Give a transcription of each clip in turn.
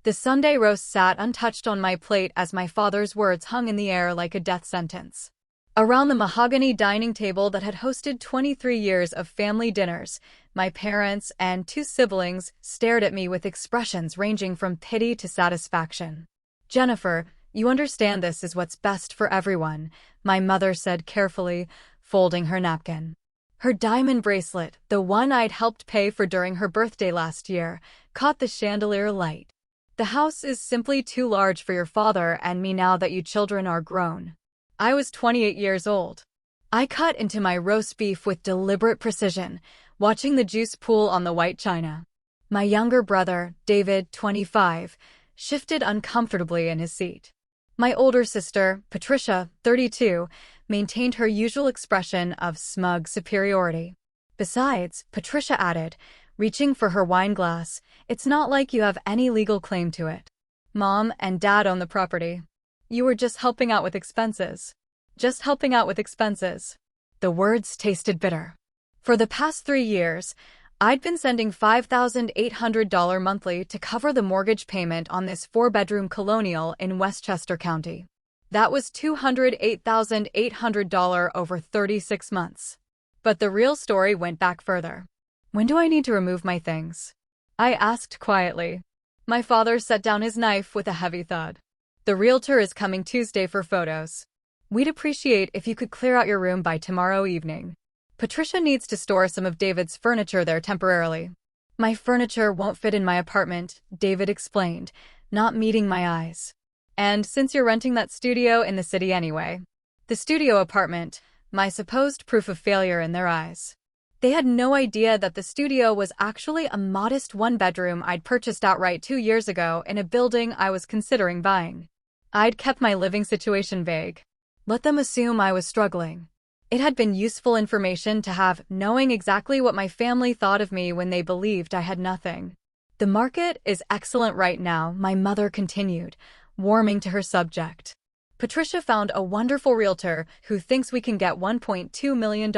The Sunday roast sat untouched on my plate as my father's words hung in the air like a death sentence. Around the mahogany dining table that had hosted 23 years of family dinners, my parents and two siblings stared at me with expressions ranging from pity to satisfaction. "Jennifer, you understand this is what's best for everyone," my mother said carefully, folding her napkin. Her diamond bracelet, the one I'd helped pay for during her birthday last year, caught the chandelier light. "The house is simply too large for your father and me now that you children are grown." I was 28 years old. I cut into my roast beef with deliberate precision, watching the juice pool on the white china. My younger brother, David, 25, shifted uncomfortably in his seat. My older sister, Patricia, 32, maintained her usual expression of smug superiority. "Besides," Patricia added, reaching for her wine glass, "it's not like you have any legal claim to it. Mom and Dad own the property. You were just helping out with expenses." Just helping out with expenses. The words tasted bitter. For the past 3 years, I'd been sending $5,800 monthly to cover the mortgage payment on this 4-bedroom colonial in Westchester County. That was $208,800 over 36 months. But the real story went back further. "When do I need to remove my things?" I asked quietly. My father set down his knife with a heavy thud. "The realtor is coming Tuesday for photos. We'd appreciate if you could clear out your room by tomorrow evening. Patricia needs to store some of David's furniture there temporarily." "My furniture won't fit in my apartment," David explained, not meeting my eyes. "And since you're renting that studio in the city anyway." The studio apartment, my supposed proof of failure in their eyes. They had no idea that the studio was actually a modest 1-bedroom I'd purchased outright 2 years ago in a building I was considering buying. I'd kept my living situation vague. Let them assume I was struggling. It had been useful information to have, knowing exactly what my family thought of me when they believed I had nothing. "The market is excellent right now," my mother continued, warming to her subject. "Patricia found a wonderful realtor who thinks we can get $1.2 million,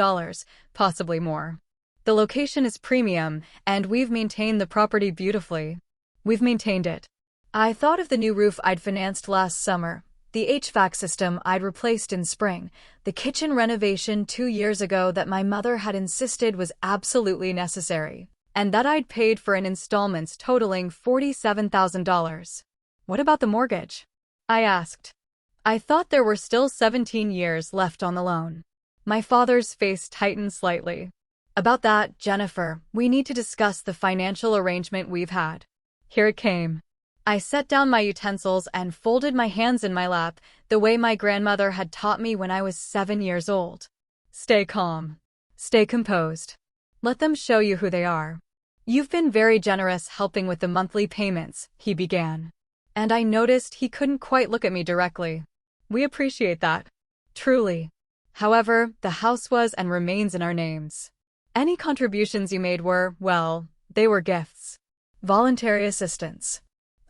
possibly more. The location is premium, and we've maintained the property beautifully." We've maintained it. I thought of the new roof I'd financed last summer, the HVAC system I'd replaced in spring, the kitchen renovation 2 years ago that my mother had insisted was absolutely necessary, and that I'd paid for in installments totaling $47,000. "What about the mortgage?" I asked. I thought there were still 17 years left on the loan. My father's face tightened slightly. "About that, Jennifer, we need to discuss the financial arrangement we've had." Here it came. I set down my utensils and folded my hands in my lap, the way my grandmother had taught me when I was 7 years old. "Stay calm. Stay composed. Let them show you who they are. You've been very generous helping with the monthly payments," he began. And I noticed he couldn't quite look at me directly. "We appreciate that. Truly. However, the house was and remains in our names. Any contributions you made were, well, they were gifts. Voluntary assistance."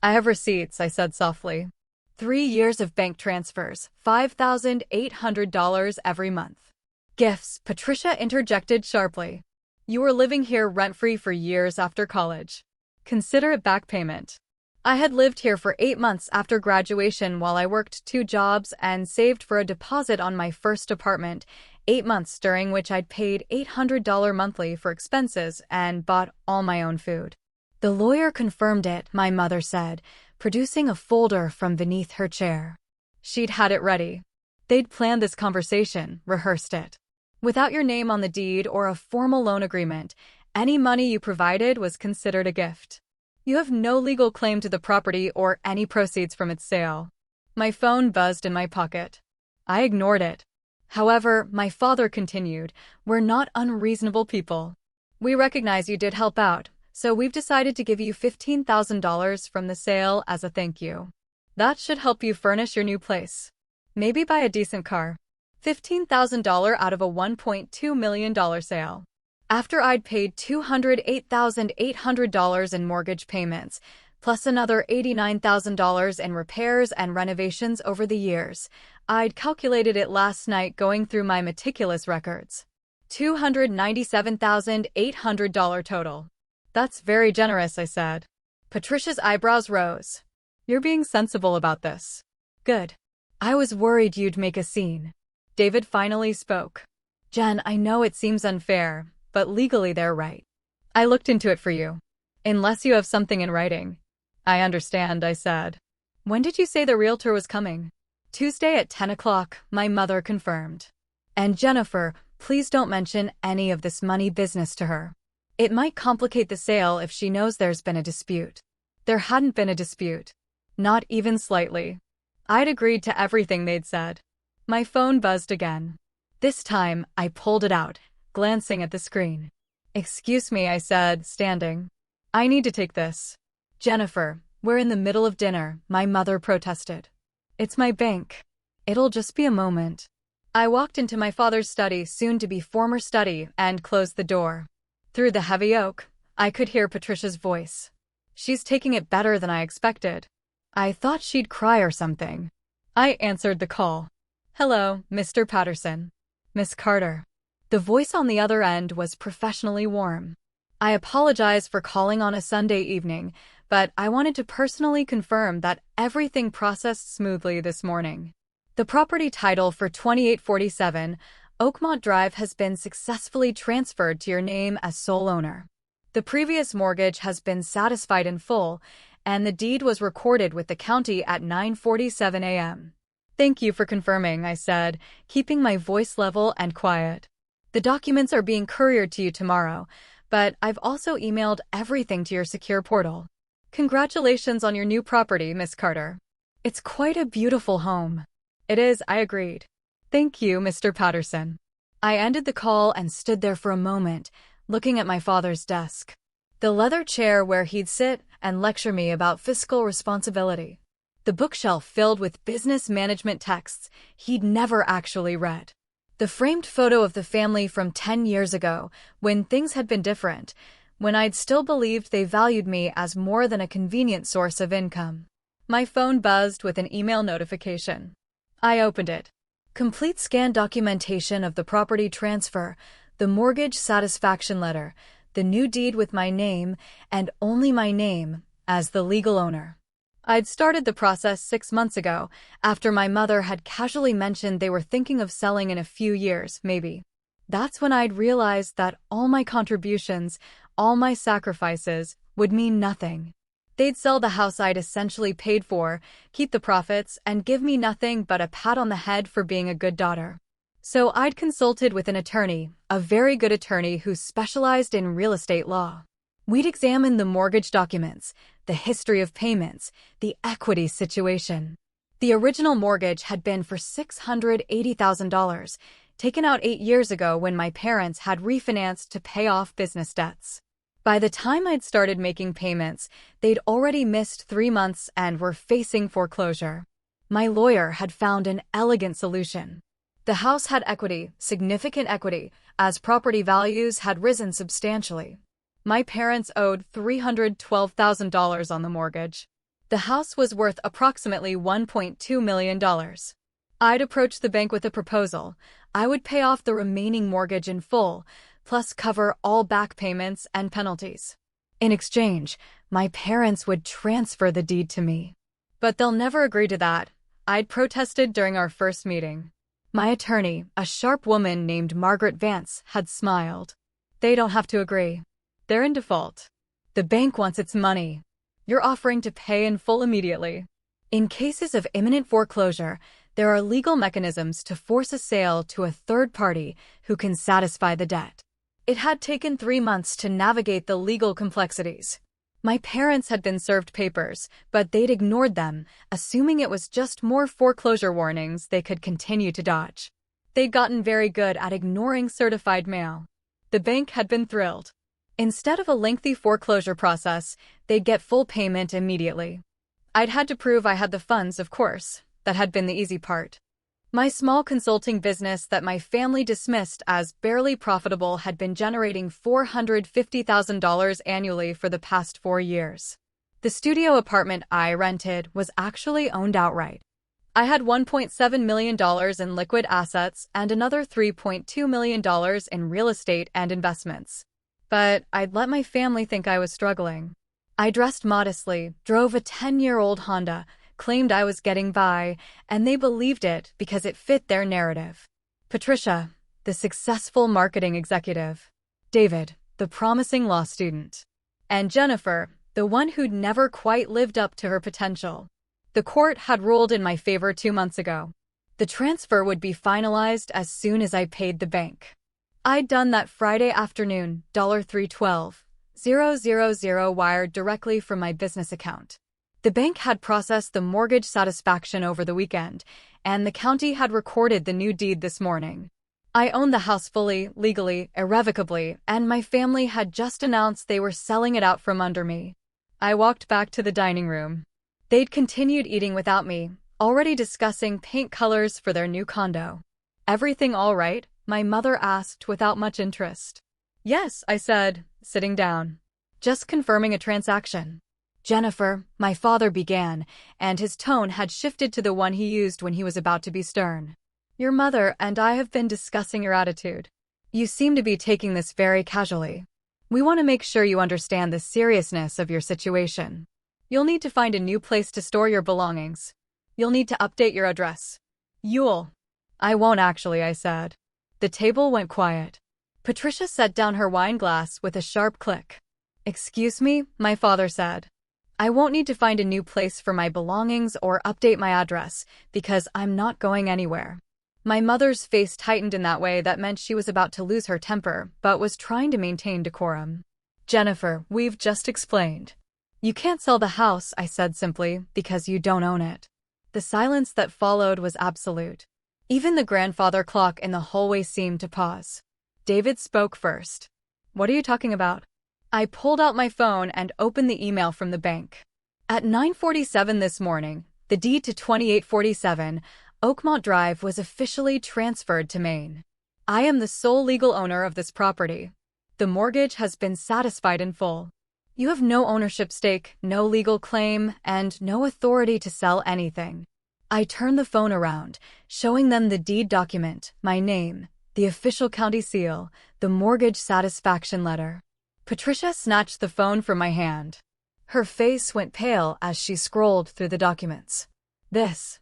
"I have receipts," I said softly. 3 years of bank transfers, $5,800 every month. "Gifts," Patricia interjected sharply. "You were living here rent-free for years after college. Consider it back payment." I had lived here for 8 months after graduation while I worked 2 jobs and saved for a deposit on my first apartment, 8 months during which I'd paid $800 monthly for expenses and bought all my own food. "The lawyer confirmed it," my mother said, producing a folder from beneath her chair. She'd had it ready. They'd planned this conversation, rehearsed it. "Without your name on the deed or a formal loan agreement, any money you provided was considered a gift. You have no legal claim to the property or any proceeds from its sale." My phone buzzed in my pocket. I ignored it. "However," my father continued, "we're not unreasonable people. We recognize you did help out, so we've decided to give you $15,000 from the sale as a thank you. That should help you furnish your new place. Maybe buy a decent car." $15,000 out of a $1.2 million sale. After I'd paid $208,800 in mortgage payments, plus another $89,000 in repairs and renovations over the years, I'd calculated it last night going through my meticulous records. $297,800 total. "That's very generous," I said. Patricia's eyebrows rose. You're being sensible about this. Good. I was worried you'd make a scene. David finally spoke. Jen, I know it seems unfair, but legally they're right. I looked into it for you. Unless you have something in writing. I understand, I said. When did you say the realtor was coming? Tuesday at 10 o'clock, my mother confirmed. And Jennifer, please don't mention any of this money business to her. It might complicate the sale if she knows there's been a dispute. There hadn't been a dispute. Not even slightly. I'd agreed to everything they'd said. My phone buzzed again. This time, I pulled it out, glancing at the screen. Excuse me, I said, standing. I need to take this. Jennifer, we're in the middle of dinner, my mother protested. It's my bank. It'll just be a moment. I walked into my father's study, soon to be former study, and closed the door. Through the heavy oak, I could hear Patricia's voice. She's taking it better than I expected. I thought she'd cry or something. I answered the call. Hello, Mr. Patterson. Miss Carter. The voice on the other end was professionally warm. I apologize for calling on a Sunday evening, but I wanted to personally confirm that everything processed smoothly this morning. The property title for 2847 Oakmont Drive has been successfully transferred to your name as sole owner. The previous mortgage has been satisfied in full, and the deed was recorded with the county at 9:47 a.m. Thank you for confirming, I said, keeping my voice level and quiet. The documents are being couriered to you tomorrow, but I've also emailed everything to your secure portal. Congratulations on your new property, Miss Carter. It's quite a beautiful home. It is, I agreed. Thank you, Mr. Patterson. I ended the call and stood there for a moment, looking at my father's desk. The leather chair where he'd sit and lecture me about fiscal responsibility. The bookshelf filled with business management texts he'd never actually read. The framed photo of the family from 10 years ago, when things had been different, when I'd still believed they valued me as more than a convenient source of income. My phone buzzed with an email notification. I opened it. Complete scan documentation of the property transfer, the mortgage satisfaction letter, the new deed with my name, and only my name, as the legal owner. I'd started the process 6 months ago, after my mother had casually mentioned they were thinking of selling in a few years, maybe. That's when I'd realized that all my contributions, all my sacrifices, would mean nothing. They'd sell the house I'd essentially paid for, keep the profits, and give me nothing but a pat on the head for being a good daughter. So I'd consulted with an attorney, a very good attorney who specialized in real estate law. We'd examined the mortgage documents, the history of payments, the equity situation. The original mortgage had been for $680,000, taken out 8 years ago when my parents had refinanced to pay off business debts. By the time I'd started making payments, they'd already missed 3 months and were facing foreclosure. My lawyer had found an elegant solution. The house had equity, significant equity, as property values had risen substantially. My parents owed $312,000 on the mortgage. The house was worth approximately $1.2 million. I'd approached the bank with a proposal. I would pay off the remaining mortgage in full, plus cover all back payments and penalties. In exchange, my parents would transfer the deed to me. But they'll never agree to that, I'd protested during our first meeting. My attorney, a sharp woman named Margaret Vance, had smiled. They don't have to agree. They're in default. The bank wants its money. You're offering to pay in full immediately. In cases of imminent foreclosure, there are legal mechanisms to force a sale to a third party who can satisfy the debt. It had taken 3 months to navigate the legal complexities. My parents had been served papers, but they'd ignored them, assuming it was just more foreclosure warnings they could continue to dodge. They'd gotten very good at ignoring certified mail. The bank had been thrilled. Instead of a lengthy foreclosure process, they'd get full payment immediately. I'd had to prove I had the funds, of course. That had been the easy part. My small consulting business that my family dismissed as barely profitable had been generating $450,000 annually for the past 4 years. The studio apartment I rented was actually owned outright. I had $1.7 million in liquid assets and another $3.2 million in real estate and investments. But I'd let my family think I was struggling. I dressed modestly, drove a 10-year-old Honda, claimed I was getting by, and they believed it because it fit their narrative. Patricia, the successful marketing executive. David, the promising law student. And Jennifer, the one who'd never quite lived up to her potential. The court had ruled in my favor 2 months ago. The transfer would be finalized as soon as I paid the bank. I'd done that Friday afternoon, $312,000 wired directly from my business account. The bank had processed the mortgage satisfaction over the weekend, and the county had recorded the new deed this morning. I owned the house fully, legally, irrevocably, and my family had just announced they were selling it out from under me. I walked back to the dining room. They'd continued eating without me, already discussing paint colors for their new condo. "Everything all right?" my mother asked without much interest. "Yes," I said, sitting down. "Just confirming a transaction." "Jennifer," my father began, and his tone had shifted to the one he used when he was about to be stern. "Your mother and I have been discussing your attitude. You seem to be taking this very casually. We want to make sure you understand the seriousness of your situation. You'll need to find a new place to store your belongings. You'll need to update your address." "I won't actually," I said. The table went quiet. Patricia set down her wine glass with a sharp click. "Excuse me," my father said. "I won't need to find a new place for my belongings or update my address, because I'm not going anywhere." My mother's face tightened in that way that meant she was about to lose her temper, but was trying to maintain decorum. "Jennifer, we've just explained. You can't sell the house," I said simply, "because you don't own it." The silence that followed was absolute. Even the grandfather clock in the hallway seemed to pause. David spoke first. "What are you talking about?" I pulled out my phone and opened the email from the bank. At 9:47 this morning, the deed to 2847 Oakmont Drive was officially transferred to Maine. I am the sole legal owner of this property. The mortgage has been satisfied in full. You have no ownership stake, no legal claim, and no authority to sell anything. I turned the phone around, showing them the deed document, my name, the official county seal, the mortgage satisfaction letter. Patricia snatched the phone from my hand. Her face went pale as she scrolled through the documents. This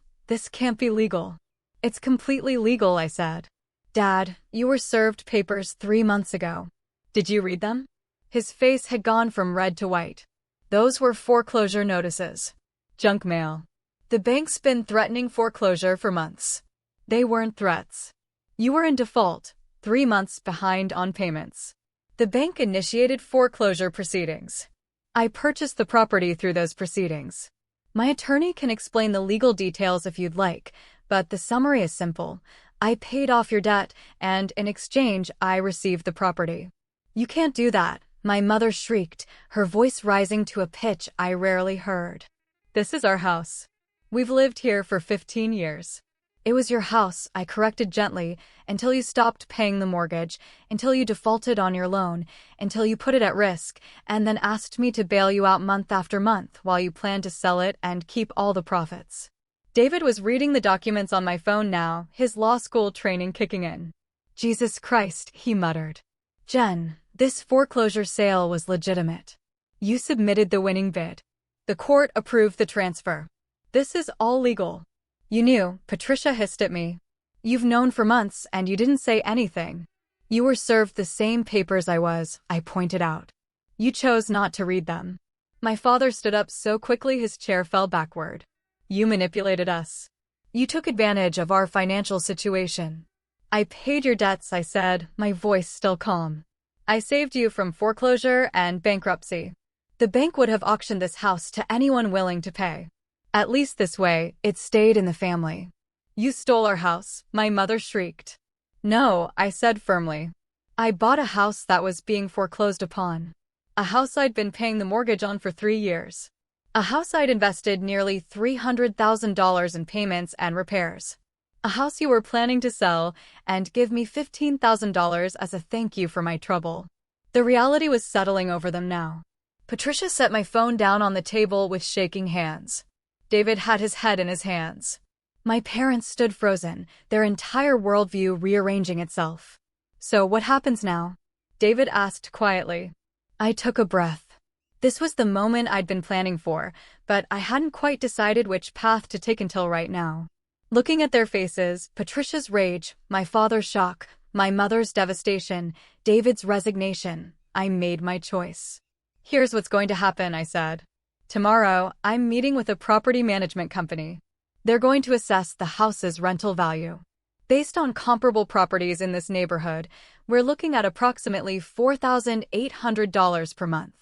can't be legal." "It's completely legal," I said. "Dad, you were served papers 3 months ago. Did you read them?" His face had gone from red to white. "Those were foreclosure notices. Junk mail. The bank's been threatening foreclosure for months. They weren't threats. You were in default, 3 months behind on payments. The bank initiated foreclosure proceedings. I purchased the property through those proceedings. My attorney can explain the legal details if you'd like, but the summary is simple. I paid off your debt, and in exchange, I received the property." "You can't do that," my mother shrieked, her voice rising to a pitch I rarely heard. "This is our house. We've lived here for 15 years. It was your house," I corrected gently, "until you stopped paying the mortgage, until you defaulted on your loan, until you put it at risk, and then asked me to bail you out month after month while you planned to sell it and keep all the profits." David was reading the documents on my phone now, his law school training kicking in. "Jesus Christ," he muttered. "Jen, this foreclosure sale was legitimate. You submitted the winning bid. The court approved the transfer. This is all legal." "You knew," Patricia hissed at me. "You've known for months and you didn't say anything." "You were served the same papers I was," I pointed out. "You chose not to read them." My father stood up so quickly his chair fell backward. "You manipulated us. You took advantage of our financial situation." "I paid your debts," I said, my voice still calm. "I saved you from foreclosure and bankruptcy. The bank would have auctioned this house to anyone willing to pay. At least this way, it stayed in the family." "You stole our house," my mother shrieked. "No," I said firmly. "I bought a house that was being foreclosed upon. A house I'd been paying the mortgage on for 3 years. A house I'd invested nearly $300,000 in payments and repairs. A house you were planning to sell and give me $15,000 as a thank you for my trouble." The reality was settling over them now. Patricia set my phone down on the table with shaking hands. David had his head in his hands. My parents stood frozen, their entire worldview rearranging itself. "So what happens now?" David asked quietly. I took a breath. This was the moment I'd been planning for, but I hadn't quite decided which path to take until right now. Looking at their faces, Patricia's rage, my father's shock, my mother's devastation, David's resignation, I made my choice. Here's what's going to happen, I said. Tomorrow, I'm meeting with a property management company. They're going to assess the house's rental value. Based on comparable properties in this neighborhood, we're looking at approximately $4,800 per month.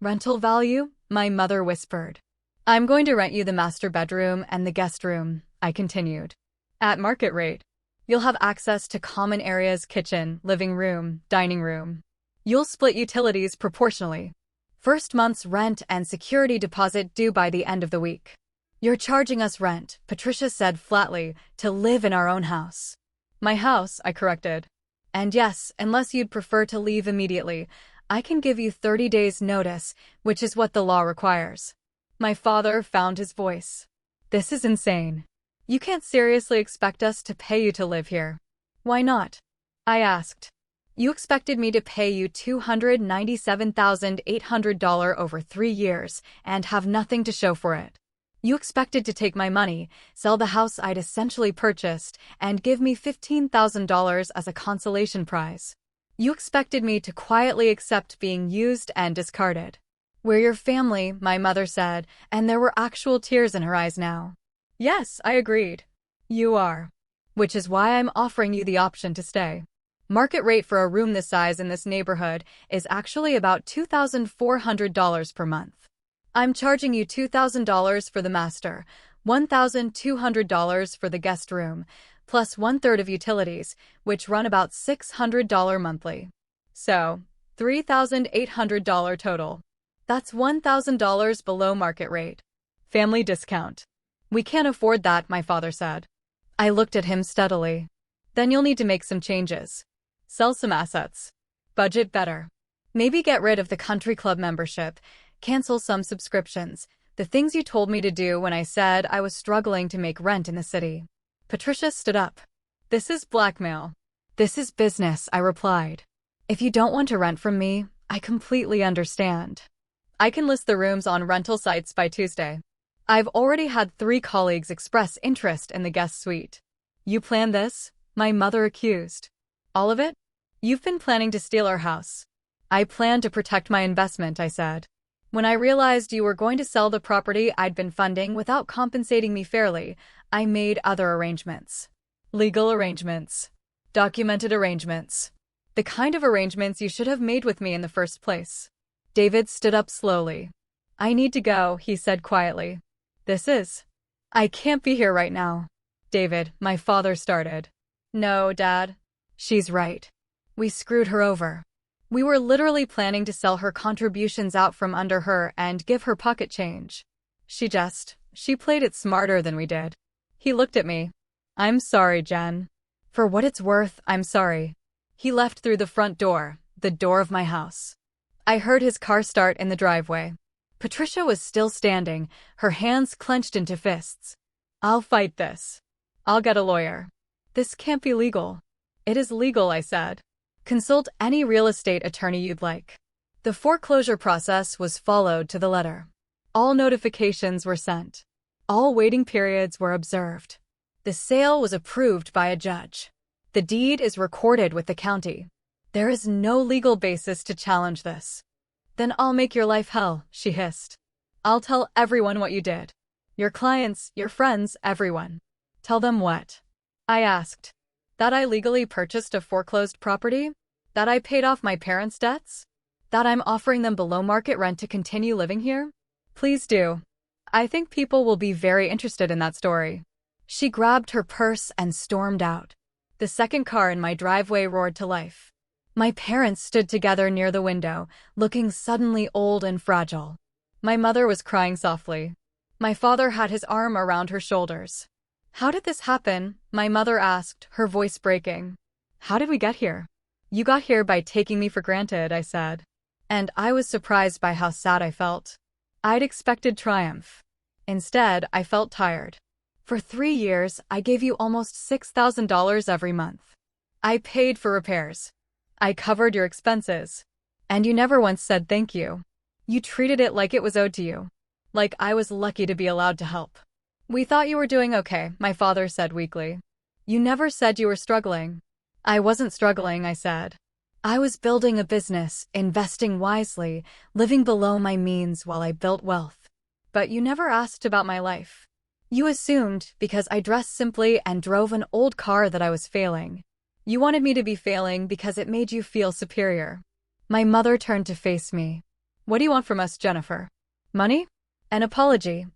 Rental value? My mother whispered. I'm going to rent you the master bedroom and the guest room, I continued. At market rate. You'll have access to common areas, kitchen, living room, dining room. You'll split utilities proportionally. First month's rent and security deposit due by the end of the week. You're charging us rent, Patricia said flatly, to live in our own house. My house, I corrected. And yes, unless you'd prefer to leave immediately, I can give you 30 days' notice, which is what the law requires. My father found his voice. This is insane. You can't seriously expect us to pay you to live here. Why not? I asked. You expected me to pay you $297,800 over 3 years and have nothing to show for it. You expected to take my money, sell the house I'd essentially purchased, and give me $15,000 as a consolation prize. You expected me to quietly accept being used and discarded. We're your family, my mother said, and there were actual tears in her eyes now. Yes, I agreed. You are. Which is why I'm offering you the option to stay. Market rate for a room this size in this neighborhood is actually about $2,400 per month. I'm charging you $2,000 for the master, $1,200 for the guest room, plus 1/3 of utilities, which run about $600 monthly. So, $3,800 total. That's $1,000 below market rate. Family discount. We can't afford that, my father said. I looked at him steadily. Then you'll need to make some changes. Sell some assets. Budget better. Maybe get rid of the country club membership. Cancel some subscriptions. The things you told me to do when I said I was struggling to make rent in the city. Patricia stood up. This is blackmail. This is business, I replied. If you don't want to rent from me, I completely understand. I can list the rooms on rental sites by Tuesday. I've already had 3 colleagues express interest in the guest suite. You planned this? My mother accused. All of it? You've been planning to steal our house. I plan to protect my investment, I said. When I realized you were going to sell the property I'd been funding without compensating me fairly, I made other arrangements. Legal arrangements. Documented arrangements. The kind of arrangements you should have made with me in the first place. David stood up slowly. I need to go, he said quietly. I can't be here right now. David, my father started. No, Dad. She's right. We screwed her over. We were literally planning to sell her contributions out from under her and give her pocket change. She played it smarter than we did. He looked at me. I'm sorry, Jen. For what it's worth, I'm sorry. He left through the front door, the door of my house. I heard his car start in the driveway. Patricia was still standing, her hands clenched into fists. I'll fight this. I'll get a lawyer. This can't be legal. It is legal, I said. Consult any real estate attorney you'd like. The foreclosure process was followed to the letter. All notifications were sent. All waiting periods were observed. The sale was approved by a judge. The deed is recorded with the county. There is no legal basis to challenge this. Then I'll make your life hell, she hissed. I'll tell everyone what you did. Your clients, your friends, everyone. Tell them what? I asked. That I legally purchased a foreclosed property? That I paid off my parents' debts? That I'm offering them below market rent to continue living here? Please do. I think people will be very interested in that story. She grabbed her purse and stormed out. The second car in my driveway roared to life. My parents stood together near the window, looking suddenly old and fragile. My mother was crying softly. My father had his arm around her shoulders. How did this happen? My mother asked, her voice breaking. How did we get here? You got here by taking me for granted, I said. And I was surprised by how sad I felt. I'd expected triumph. Instead, I felt tired. For 3 years, I gave you almost $6,000 every month. I paid for repairs. I covered your expenses. And you never once said thank you. You treated it like it was owed to you. Like I was lucky to be allowed to help. We thought you were doing okay, my father said weakly. You never said you were struggling. I wasn't struggling, I said. I was building a business, investing wisely, living below my means while I built wealth. But you never asked about my life. You assumed, because I dressed simply and drove an old car, that I was failing. You wanted me to be failing because it made you feel superior. My mother turned to face me. What do you want from us, Jennifer? Money? An apology.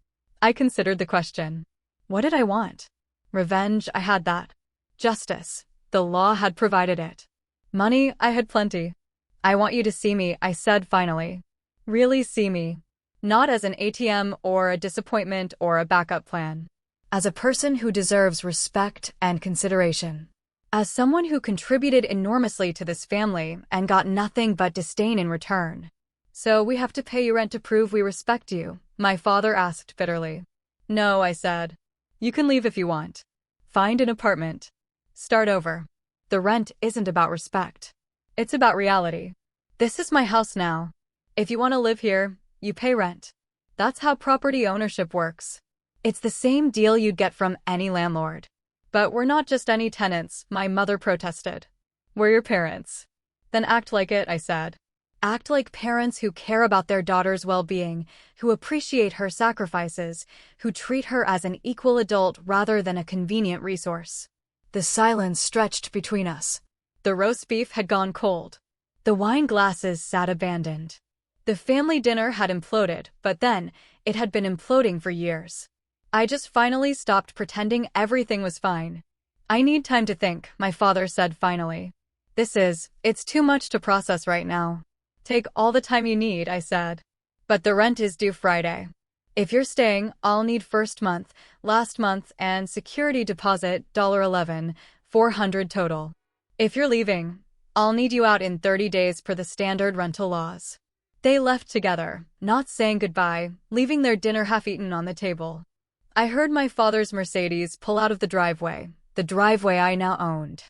I considered the question. What did I want? Revenge, I had that. Justice, the law had provided it. Money, I had plenty. I want you to see me, I said finally. Really see me. Not as an ATM or a disappointment or a backup plan. As a person who deserves respect and consideration. As someone who contributed enormously to this family and got nothing but disdain in return. So we have to pay you rent to prove we respect you, my father asked bitterly. No, I said. You can leave if you want. Find an apartment. Start over. The rent isn't about respect. It's about reality. This is my house now. If you want to live here, you pay rent. That's how property ownership works. It's the same deal you'd get from any landlord. But we're not just any tenants, my mother protested. We're your parents. Then act like it, I said. Act like parents who care about their daughter's well-being, who appreciate her sacrifices, who treat her as an equal adult rather than a convenient resource. The silence stretched between us. The roast beef had gone cold. The wine glasses sat abandoned. The family dinner had imploded, but then, it had been imploding for years. I just finally stopped pretending everything was fine. I need time to think, my father said finally. It's too much to process right now. Take all the time you need, I said. But the rent is due Friday. If you're staying, I'll need first month, last month, and security deposit $11, $400 total. If you're leaving, I'll need you out in 30 days per the standard rental laws. They left together, not saying goodbye, leaving their dinner half-eaten on the table. I heard my father's Mercedes pull out of the driveway I now owned.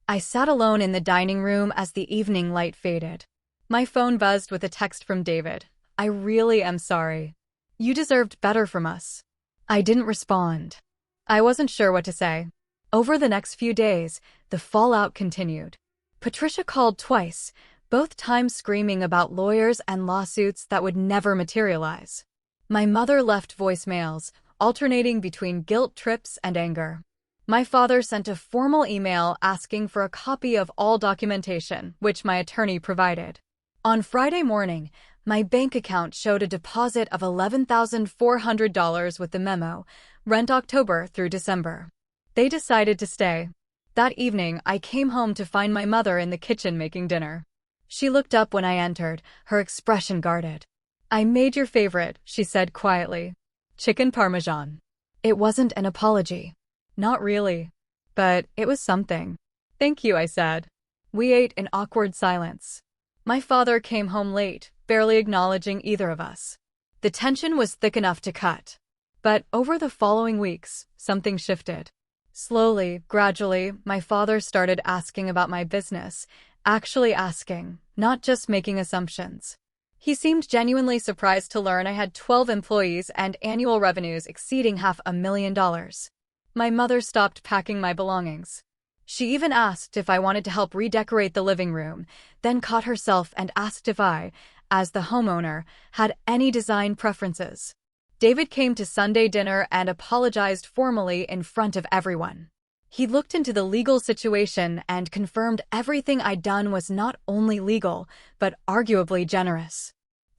I sat alone in the dining room as the evening light faded. My phone buzzed with a text from David. I really am sorry. You deserved better from us. I didn't respond. I wasn't sure what to say. Over the next few days, the fallout continued. Patricia called twice, both times screaming about lawyers and lawsuits that would never materialize. My mother left voicemails, alternating between guilt trips and anger. My father sent a formal email asking for a copy of all documentation, which my attorney provided. On Friday morning, my bank account showed a deposit of $11,400 with the memo, rent October through December. They decided to stay. That evening, I came home to find my mother in the kitchen making dinner. She looked up when I entered, her expression guarded. I made your favorite, she said quietly. Chicken parmesan. It wasn't an apology. Not really. But it was something. Thank you, I said. We ate in awkward silence. My father came home late, barely acknowledging either of us. The tension was thick enough to cut. But over the following weeks, something shifted. Slowly, gradually, my father started asking about my business, actually asking, not just making assumptions. He seemed genuinely surprised to learn I had 12 employees and annual revenues exceeding $500,000. My mother stopped packing my belongings. She even asked if I wanted to help redecorate the living room, then caught herself and asked if I, as the homeowner, had any design preferences. David came to Sunday dinner and apologized formally in front of everyone. He looked into the legal situation and confirmed everything I'd done was not only legal, but arguably generous.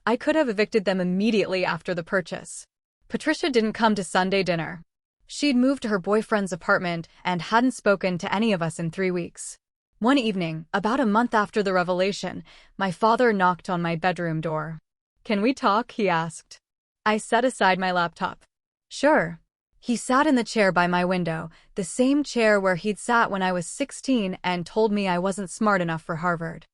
I could have evicted them immediately after the purchase. Patricia didn't come to Sunday dinner. She'd moved to her boyfriend's apartment and hadn't spoken to any of us in 3 weeks. One evening, about a month after the revelation, my father knocked on my bedroom door. "Can we talk?" he asked. I set aside my laptop. "Sure." He sat in the chair by my window, the same chair where he'd sat when I was 16 and told me I wasn't smart enough for Harvard.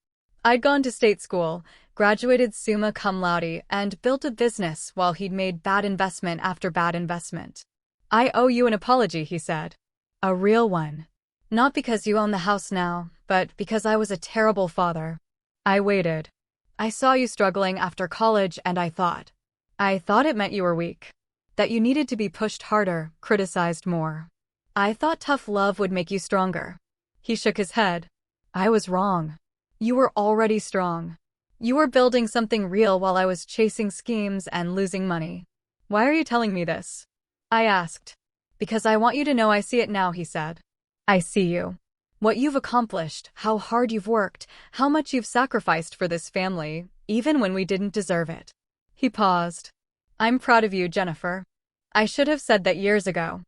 I'd gone to state school, graduated summa cum laude, and built a business while he'd made bad investment after bad investment. "I owe you an apology," he said. "A real one. Not because you own the house now, but because I was a terrible father." I waited. I saw you struggling after college and I thought it meant you were weak. That you needed to be pushed harder, criticized more. I thought tough love would make you stronger. He shook his head. I was wrong. You were already strong. You were building something real while I was chasing schemes and losing money. Why are you telling me this? I asked. Because I want you to know I see it now, he said. I see you. What you've accomplished, how hard you've worked, how much you've sacrificed for this family, even when we didn't deserve it. He paused. I'm proud of you, Jennifer. I should have said that years ago.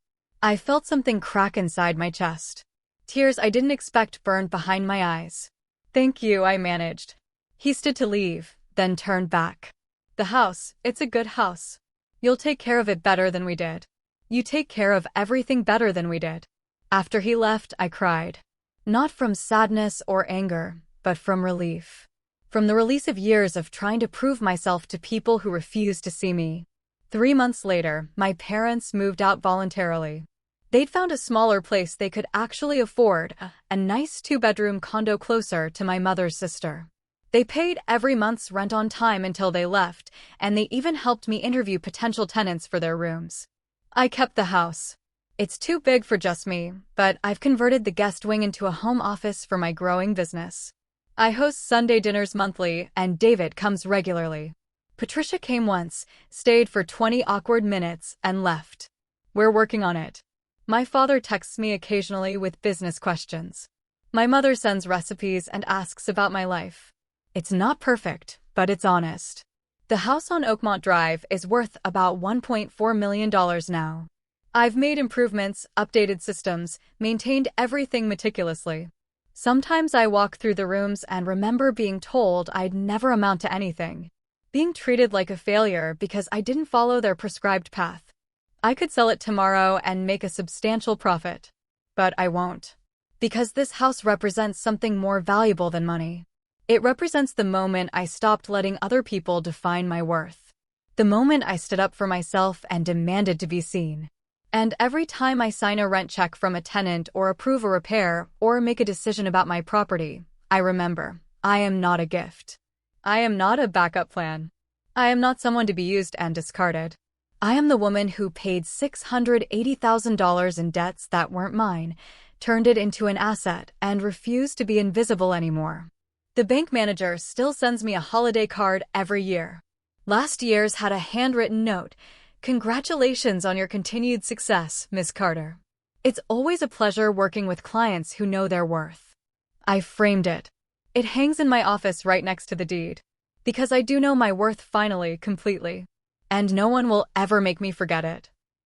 I felt something crack inside my chest. Tears I didn't expect burned behind my eyes. Thank you, I managed. He stood to leave, then turned back. The house, it's a good house. You'll take care of it better than we did. You take care of everything better than we did. After he left, I cried. Not from sadness or anger, but from relief. From the release of years of trying to prove myself to people who refused to see me. 3 months later, my parents moved out voluntarily. They'd found a smaller place they could actually afford, a nice 2-bedroom condo closer to my mother's sister. They paid every month's rent on time until they left, and they even helped me interview potential tenants for their rooms. I kept the house. It's too big for just me, but I've converted the guest wing into a home office for my growing business. I host Sunday dinners monthly, and David comes regularly. Patricia came once, stayed for 20 awkward minutes, and left. We're working on it. My father texts me occasionally with business questions. My mother sends recipes and asks about my life. It's not perfect, but it's honest. The house on Oakmont Drive is worth about $1.4 million now. I've made improvements, updated systems, maintained everything meticulously. Sometimes I walk through the rooms and remember being told I'd never amount to anything. Being treated like a failure because I didn't follow their prescribed path. I could sell it tomorrow and make a substantial profit. But I won't. Because this house represents something more valuable than money. It represents the moment I stopped letting other people define my worth. The moment I stood up for myself and demanded to be seen. And every time I sign a rent check from a tenant or approve a repair or make a decision about my property, I remember, I am not a gift. I am not a backup plan. I am not someone to be used and discarded. I am the woman who paid $680,000 in debts that weren't mine, turned it into an asset, and refused to be invisible anymore. The bank manager still sends me a holiday card every year. Last year's had a handwritten note. Congratulations on your continued success, Miss Carter. It's always a pleasure working with clients who know their worth. I framed it. It hangs in my office right next to the deed. Because I do know my worth finally, completely. And no one will ever make me forget it.